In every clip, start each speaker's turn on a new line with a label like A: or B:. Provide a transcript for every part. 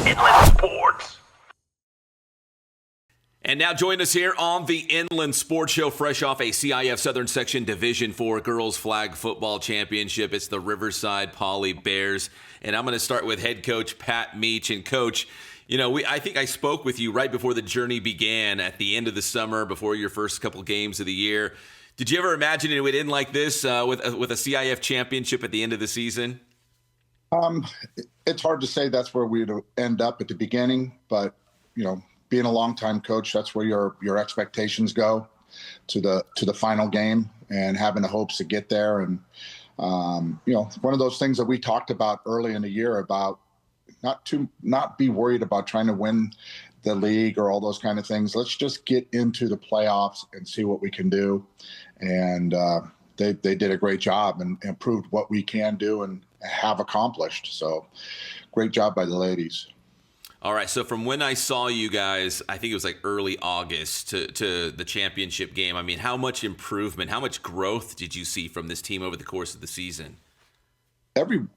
A: Inland Sports.
B: And now join us here on the Inland Sports Show, fresh off a CIF Southern Section Division IV Girls Flag Football Championship. It's the Riverside Poly Bears. And I'm going to start with head coach Pat Meach. And coach, you know, I think I spoke with you right before the journey began at the end of the summer, before your first couple games of the year. Did you ever imagine it would end like this with a CIF championship at the end of the season?
C: It's hard to say that's where we'd end up at the beginning, but, you know, being a longtime coach, that's where your expectations go to the final game and having the hopes to get there. And, you know, one of those things that we talked about early in the year about not be worried about trying to win the league or all those kind of things. Let's just get into the playoffs and see what we can do. And they did a great job and proved what we can do and have accomplished. So great job by the ladies.
B: All right, so from when I saw you guys, I think it was like early August to the championship game, I mean, how much improvement, how much growth did you see from this team over the course of the season?
C: Every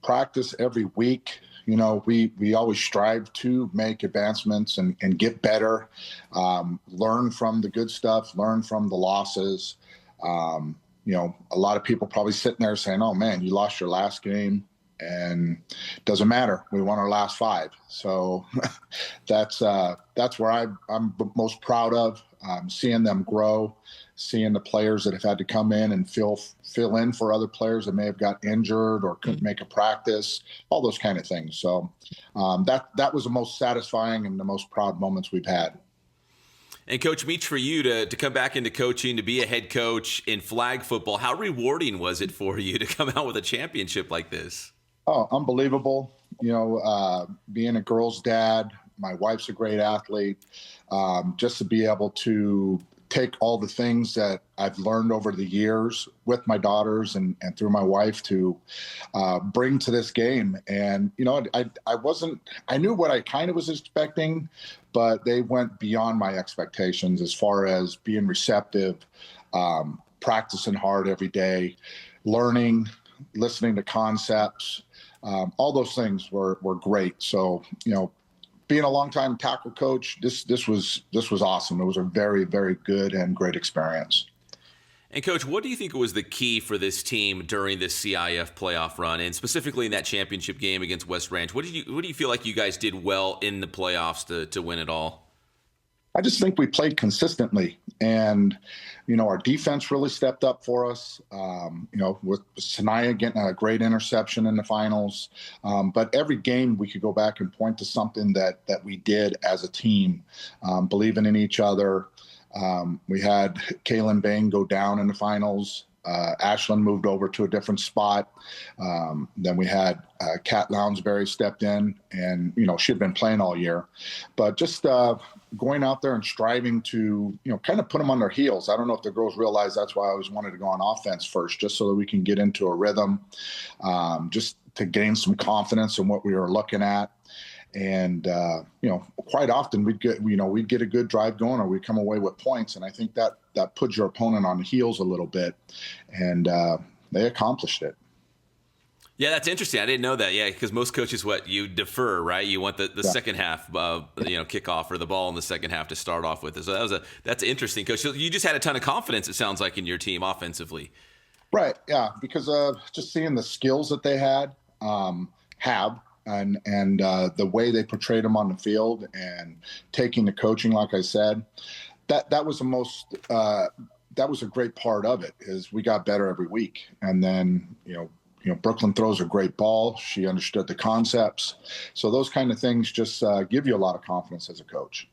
C: practice, every week, you know, we always strive to make advancements and get better, learn from the good stuff, learn from the losses. You know, a lot of people probably sitting there saying, oh, man, you lost your last game. And it doesn't matter. We won our last 5. So that's where I'm most proud of, seeing them grow, seeing the players that have had to come in and fill in for other players that may have got injured or couldn't make a practice, all those kind of things. So that was the most satisfying and the most proud moments we've had.
B: And Coach Meach, for you to come back into coaching, to be a head coach in flag football, how rewarding was it for you to come out with a championship like this?
C: Oh, unbelievable. You know, being a girl's dad, my wife's a great athlete. Just to be able to take all the things that I've learned over the years with my daughters and through my wife to bring to this game. And, you know, I knew what I kind of was expecting, but they went beyond my expectations as far as being receptive, practicing hard every day, learning, listening to concepts. All those things were great. So, you know, being a longtime tackle coach, this was awesome. It was a very, very good and great experience.
B: And Coach, what do you think was the key for this team during this CIF playoff run, and specifically in that championship game against West Ranch? What do you feel like you guys did well in the playoffs to win it all?
C: I just think we played consistently, and, you know, our defense really stepped up for us, you know, with Sanaya getting a great interception in the finals. But every game we could go back and point to something that we did as a team, believing in each other. We had Kaylin Bain go down in the finals. Ashlyn moved over to a different spot. Then we had Kat Lounsbury stepped in, and, you know, she'd been playing all year. But just going out there and striving to, you know, kind of put them on their heels. I don't know if the girls realize that's why I always wanted to go on offense first, just so that we can get into a rhythm, just to gain some confidence in what we were looking at. And, you know, quite often we'd get a good drive going, or we'd come away with points. And I think that puts your opponent on the heels a little bit, and they accomplished it.
B: Yeah, that's interesting. I didn't know that. Yeah, because most coaches, you defer, right? You want the second half, kickoff or the ball in the second half to start off with. So that's interesting, Coach. So you just had a ton of confidence, it sounds like, in your team offensively.
C: Right. Yeah, because just seeing the skills that they had, and the way they portrayed them on the field, and taking the coaching, like I said, that was the most. That was a great part of it. Is we got better every week, and then Brooklyn throws a great ball. She understood the concepts. So those kind of things just give you a lot of confidence as a coach.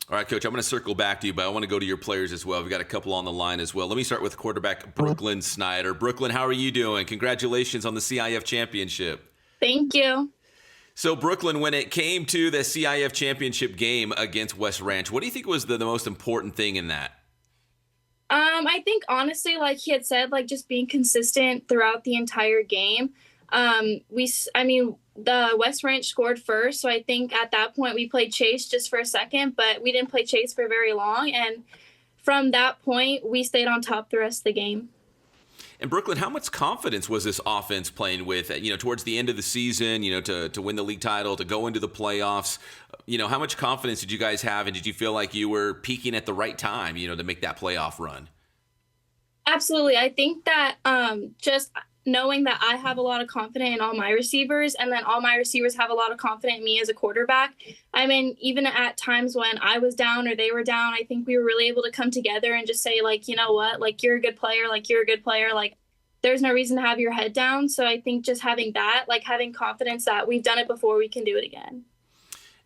B: All right, Coach, I'm going to circle back to you, but I want to go to your players as well. We've got a couple on the line as well. Let me start with quarterback Brooklyn Snyder. Brooklyn, how are you doing? Congratulations on the CIF championship.
D: Thank you.
B: So, Brooklyn, when it came to the CIF championship game against West Ranch, what do you think was the most important thing in that?
D: I think, honestly, like he had said, just being consistent throughout the entire game. The West Ranch scored first, so I think at that point we played chase just for a second, but we didn't play chase for very long. And from that point, we stayed on top the rest of the game.
B: And Brooklyn, how much confidence was this offense playing with, towards the end of the season, to win the league title, to go into the playoffs? How much confidence did you guys have, and did you feel like you were peaking at the right time, to make that playoff run?
D: Absolutely. I think that just knowing that I have a lot of confidence in all my receivers, and then all my receivers have a lot of confidence in me as a quarterback. I mean, even at times when I was down or they were down, I think we were really able to come together and just say, like, you know what, like, you're a good player, like, there's no reason to have your head down. So I think just having that, like, having confidence that we've done it before, we can do it again.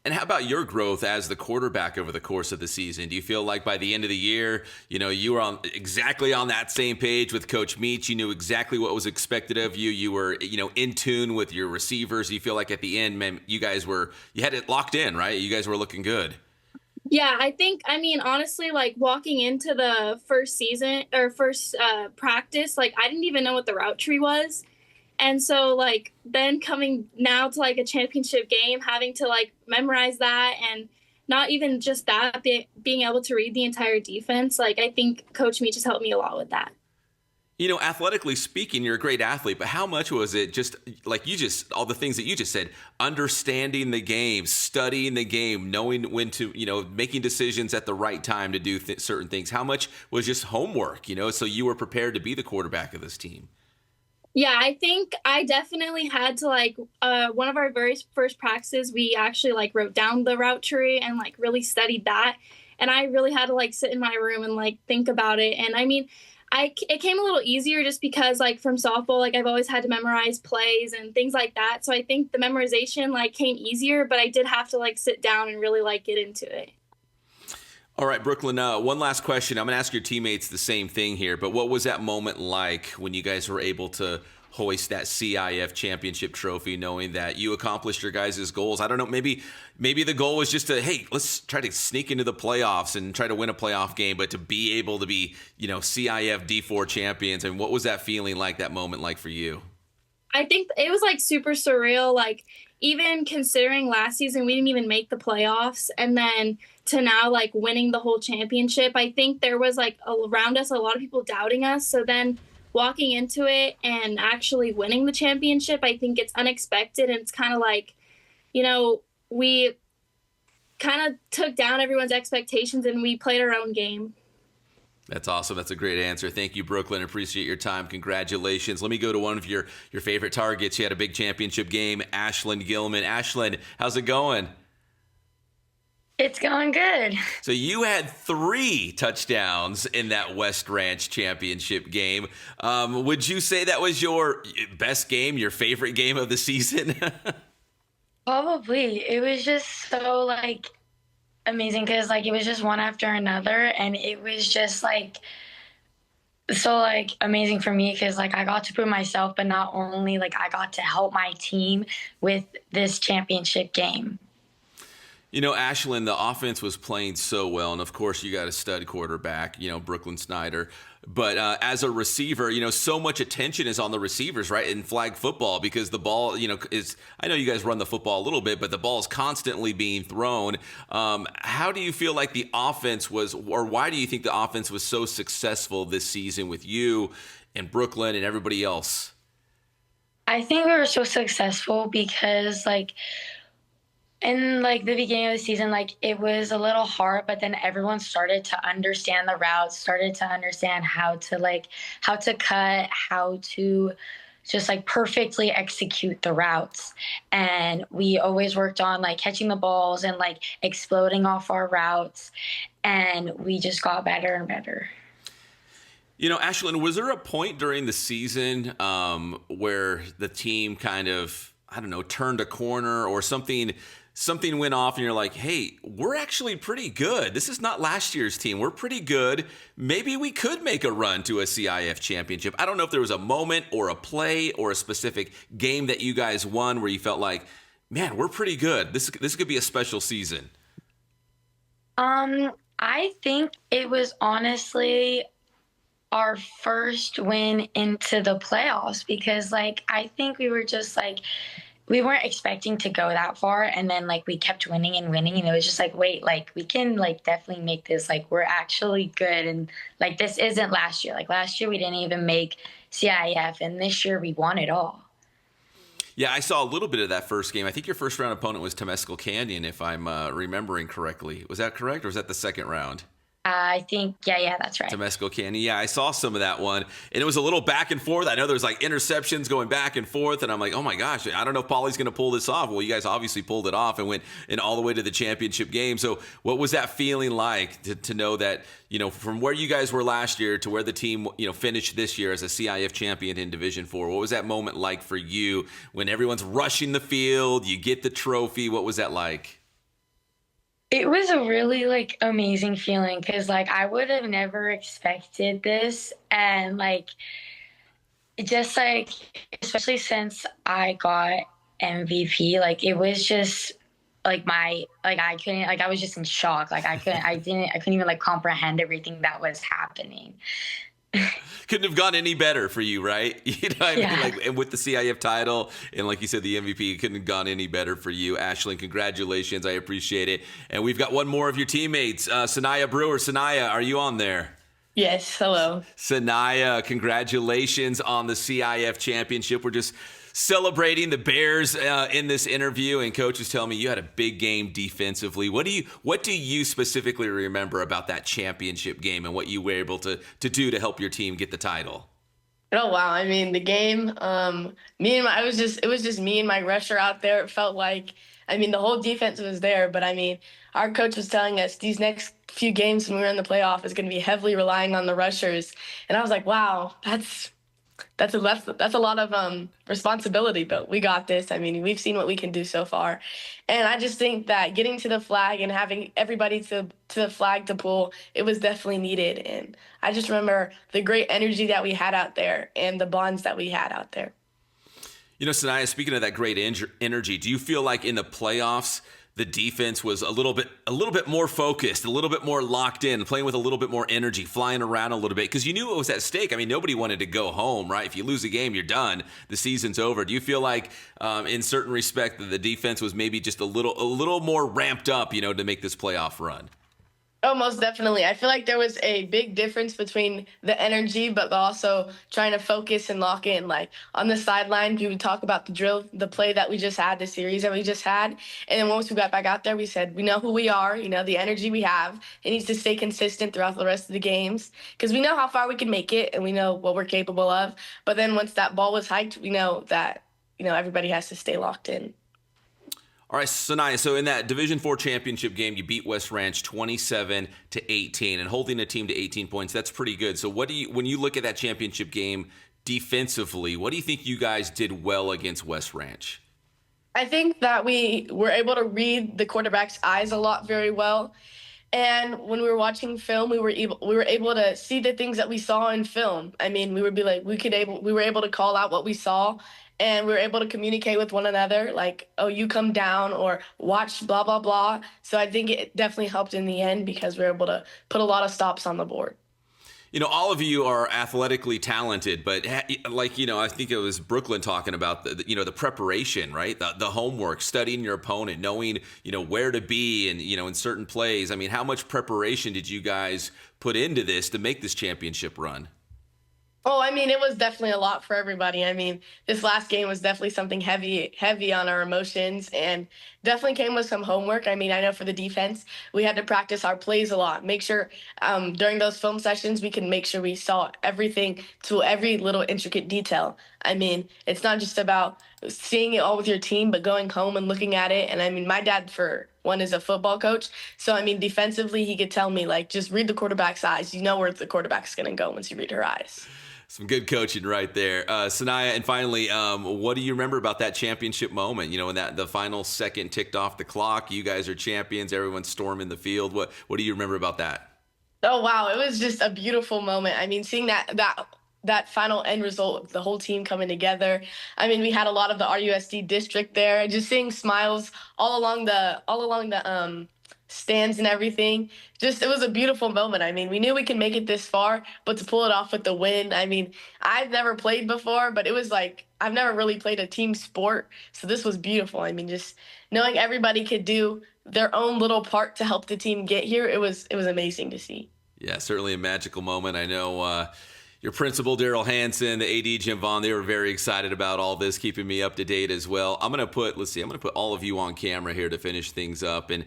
B: And how about your growth as the quarterback over the course of the season? Do you feel like by the end of the year, you were exactly on that same page with Coach Meach? You knew exactly what was expected of you. You were, in tune with your receivers. You feel like at the end, man, you had it locked in, right? You guys were looking good.
D: Yeah, I mean, honestly, like, walking into the first practice, like, I didn't even know what the route tree was. And so, like, then coming now to, like, a championship game, having to, like, memorize that, and not even just that, being able to read the entire defense, like, I think Coach Meach has helped me a lot with that.
B: Athletically speaking, you're a great athlete, but how much was it just, like all the things that you just said, understanding the game, studying the game, knowing when to, making decisions at the right time to do certain things? How much was just homework, so you were prepared to be the quarterback of this team?
D: Yeah, I think I definitely had to, like, one of our very first practices, we actually, like, wrote down the route tree and, like, really studied that. And I really had to, like, sit in my room and, like, think about it. And I mean, it came a little easier just because, like, from softball, like, I've always had to memorize plays and things like that. So I think the memorization, like, came easier, but I did have to, like, sit down and really, like, get into it.
B: All right, Brooklyn, one last question. I'm going to ask your teammates the same thing here, but what was that moment like when you guys were able to hoist that CIF championship trophy, knowing that you accomplished your guys' goals? I don't know, maybe the goal was just to, hey, let's try to sneak into the playoffs and try to win a playoff game, but to be able to be, CIF D4 champions. And what was that feeling like, that moment like for you?
D: I think it was, like, super surreal. Like, even considering last season, we didn't even make the playoffs. And then to now, like, winning the whole championship, I think there was, like, around us, a lot of people doubting us. So then walking into it and actually winning the championship, I think it's unexpected. And it's kind of like, we kind of took down everyone's expectations and we played our own game.
B: That's awesome. That's a great answer. Thank you, Brooklyn. Appreciate your time. Congratulations. Let me go to one of your favorite targets. You had a big championship game, Ashlyn Gilman. Ashlyn, how's it going?
A: It's going good.
B: So you had 3 touchdowns in that West Ranch championship game. Would you say that was your best game, your favorite game of the season?
A: Probably. It was just so, like, amazing because, like, it was just one after another, and it was just, like, so, like, amazing for me because, like, I got to prove myself, but not only, like, I got to help my team with this championship game.
B: Ashlyn, the offense was playing so well, and of course you got a stud quarterback, Brooklyn Snyder. But as a receiver, so much attention is on the receivers, right, in flag football because the ball, is. I know you guys run the football a little bit, but the ball is constantly being thrown. How do you feel like the offense was, or why do you think the offense was so successful this season with you and Brooklyn and everybody else?
A: I think we were so successful because, like, in, like, the beginning of the season, like, it was a little hard, but then everyone started to understand the routes, started to understand how to cut, how to just, like, perfectly execute the routes. And we always worked on, like, catching the balls and, like, exploding off our routes. And we just got better and better.
B: Ashlyn, was there a point during the season where the team kind of, I don't know, turned a corner or something went off and you're like, hey, we're actually pretty good. This is not last year's team. We're pretty good. Maybe we could make a run to a CIF championship. I don't know if there was a moment or a play or a specific game that you guys won where you felt like, man, we're pretty good. This could be a special season.
A: I think it was honestly our first win into the playoffs because, like, I think we were just, like, we weren't expecting to go that far, and then like we kept winning and winning, and it was just like, wait, like we can like definitely make this, like we're actually good, and like this isn't last year. Like last year we didn't even make CIF, and this year we won it all.
B: Yeah, I saw a little bit of that first game. I think your first round opponent was Temescal Canyon, if I'm remembering correctly. Was that correct, or was that the second round?
A: I think, yeah, that's right.
B: Temescal Canyon. Yeah, I saw some of that one, and it was a little back and forth. I know there was like interceptions going back and forth, and I'm like, oh my gosh, I don't know if Paulie's going to pull this off. Well, you guys obviously pulled it off and went in all the way to the championship game. So, what was that feeling like to know that, you know, from where you guys were last year to where the team, you know, finished this year as a CIF champion in Division 4? What was that moment like for you when everyone's rushing the field, you get the trophy? What was that like?
A: It was a really like amazing feeling because like I would have never expected this, and like it just like, especially since I got MVP, like it was just like my, like I couldn't, like I was just in shock. Like I couldn't even like comprehend everything that was happening.
B: Couldn't have gone any better for you, right? You know what I mean?
A: Yeah.
B: Like, and with the CIF title, and like you said, the MVP, it couldn't have gone any better for you. Ashlyn, congratulations. I appreciate it. And we've got one more of your teammates, Sanaya Brewer. Sanaya, are you on there?
E: Yes, hello.
B: Sanaya, congratulations on the CIF championship. We're just celebrating the Bears in this interview, and Coach was telling me you had a big game defensively. What do you specifically remember about that championship game and what you were able to do to help your team get the title?
E: Oh wow! I mean, the game. It was just me and my rusher out there. It felt like, I mean, the whole defense was there, but I mean, our coach was telling us these next few games when we were in the playoff is going to be heavily relying on the rushers, and I was like, wow, that's a lot of responsibility, but we got this. I mean, we've seen what we can do so far, and I just think that getting to the flag and having everybody to the flag to pull, it was definitely needed. And I just remember the great energy that we had out there and the bonds that we had out there.
B: You know, Sanaya, speaking of that great energy, do you feel like in the playoffs the defense was a little bit more focused, a little bit more locked in, playing with a little bit more energy, flying around a little bit, because you knew it was at stake? I mean, nobody wanted to go home, right? If you lose a game, you're done. The season's over. Do you feel like, in certain respect, that the defense was maybe just a little more ramped up, you know, to make this playoff run?
E: Oh, most definitely. I feel like there was a big difference between the energy, but also trying to focus and lock in. Like on the sideline, we would talk about the drill, the play that we just had, the series that we just had. And then once we got back out there, we said, we know who we are, you know, the energy we have. It needs to stay consistent throughout the rest of the games because we know how far we can make it and we know what we're capable of. But then once that ball was hiked, we know that, you know, everybody has to stay locked in.
B: All right, Sanaya, so in that Division 4 championship game, you beat West Ranch 27-18, and holding a team to 18 points, that's pretty good. So when you look at that championship game defensively, what do you think you guys did well against West Ranch?
E: I think that we were able to read the quarterback's eyes a lot very well. And when we were watching film, we were able to see the things that we saw in film. I mean, we were able to call out what we saw, and we were able to communicate with one another, like, oh, you come down, or watch blah blah blah. So I think it definitely helped in the end because we were able to put a lot of stops on the board.
B: You know, all of you are athletically talented, but like, you know, I think it was Brooklyn talking about the preparation, right? The homework, studying your opponent, knowing, you know, where to be and, you know, in certain plays. I mean, how much preparation did you guys put into this to make this championship run?
E: Oh, I mean, it was definitely a lot for everybody. I mean, this last game was definitely something heavy on our emotions, and definitely came with some homework. I mean, I know for the defense, we had to practice our plays a lot. Make sure during those film sessions, we can make sure we saw everything to every little intricate detail. I mean, it's not just about seeing it all with your team, but going home and looking at it. And I mean, my dad, for one, is a football coach. So, I mean, defensively, he could tell me, like, just read the quarterback's eyes. You know where the quarterback's going to go once you read her eyes.
B: Some good coaching right there. Sanaya, and finally, what do you remember about that championship moment? You know, when the final second ticked off the clock, you guys are champions, everyone's storming the field. What do you remember about that?
E: Oh, wow. It was just a beautiful moment. I mean, seeing that final end result, the whole team coming together. I mean, we had a lot of the RUSD district there, just seeing smiles all along the stands and everything. Just, it was a beautiful moment. I mean, we knew we could make it this far, but to pull it off with the win, I mean, I've never played before, but it was like I've never really played a team sport, so this was beautiful. I mean, just knowing everybody could do their own little part to help the team get here, it was amazing to see.
B: Yeah, certainly a magical moment. I know your principal, Daryl Hansen, the AD, Jim Vaughn, they were very excited about all this, keeping me up to date as well. I'm going to put all of you on camera here to finish things up. And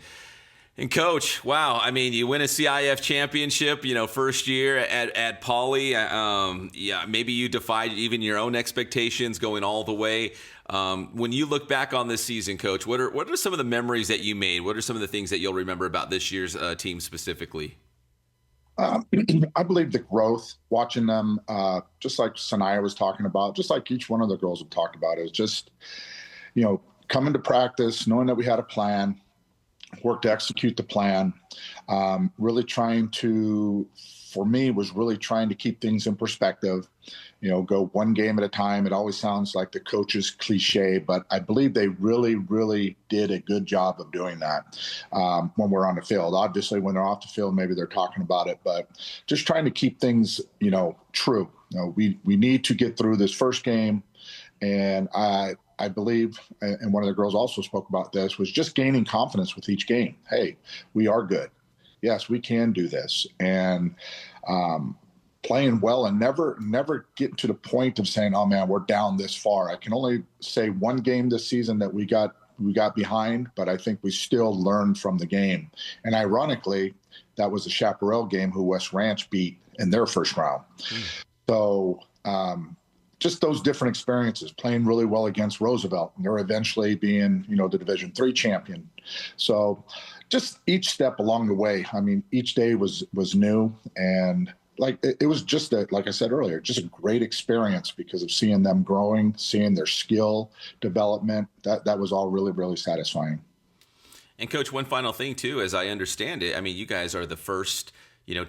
B: Coach, wow, I mean, you win a CIF championship, first year at Poly. Yeah, maybe you defied even your own expectations going all the way. When you look back on this season, Coach, what are some of the memories that you made? What are some of the things that you'll remember about this year's team specifically?
C: I believe the growth, watching them, just like Sanaya was talking about, just like each one of the girls have talked about, is just, coming to practice, knowing that we had a plan, work to execute the plan, really trying to, for me, was really trying to keep things in perspective, go one game at a time. It always sounds like the coach's cliche, but I believe they really, really did a good job of doing that when we're on the field. Obviously, when they're off the field, maybe they're talking about it, but just trying to keep things, true. We need to get through this first game, and I believe, and one of the girls also spoke about this, was just gaining confidence with each game. Hey, we are good. Yes, we can do this. And playing well and never getting to the point of saying, oh man, we're down this far. I can only say one game this season that we got behind, but I think we still learned from the game. And ironically, that was the Chaparral game who West Ranch beat in their first round. So, just those different experiences, playing really well against Roosevelt, and they're eventually being, the Division III champion. So just each step along the way, I mean, each day was new. And it was just like I said earlier, just a great experience because of seeing them growing, seeing their skill development. That was all really, really satisfying.
B: And Coach, one final thing too, as I understand it, I mean, you guys are the first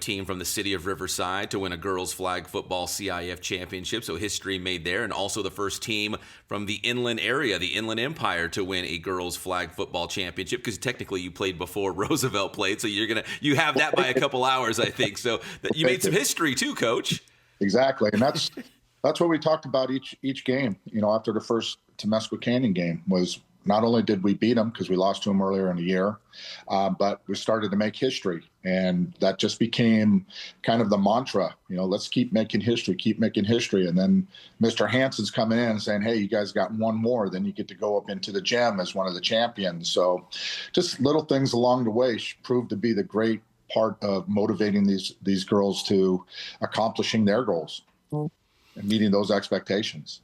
B: team from the city of Riverside to win a girls flag football CIF championship. So history made there, and also the first team from the inland area, the Inland Empire, to win a girls flag football championship, because technically you played before Roosevelt played. So you have that by a couple hours, I think. So you made some history too, Coach.
C: Exactly. And that's what we talked about each game, after the first Temescal Canyon game was, not only did we beat them because we lost to them earlier in the year, but we started to make history. And that just became kind of the mantra, let's keep making history. And then Mr. Hansen's coming in and saying, hey, you guys got one more, then you get to go up into the gym as one of the champions. So just little things along the way proved to be the great part of motivating these girls to accomplishing their goals and meeting those expectations.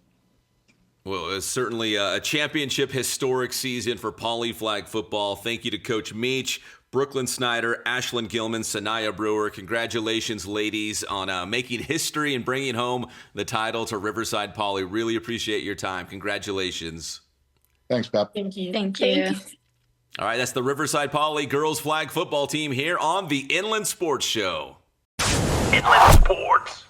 B: Well, it's certainly a championship historic season for Poly flag football. Thank you to Coach Meach, Brooklyn Snyder, Ashlyn Gilman, Sanaya Brewer. Congratulations, ladies, on making history and bringing home the title to Riverside Poly. Really appreciate your time. Congratulations.
C: Thanks, Pep.
D: Thank you.
A: Thank you.
B: All right, that's the Riverside Poly girls flag football team here on the Inland Sports Show.
F: Inland Sports.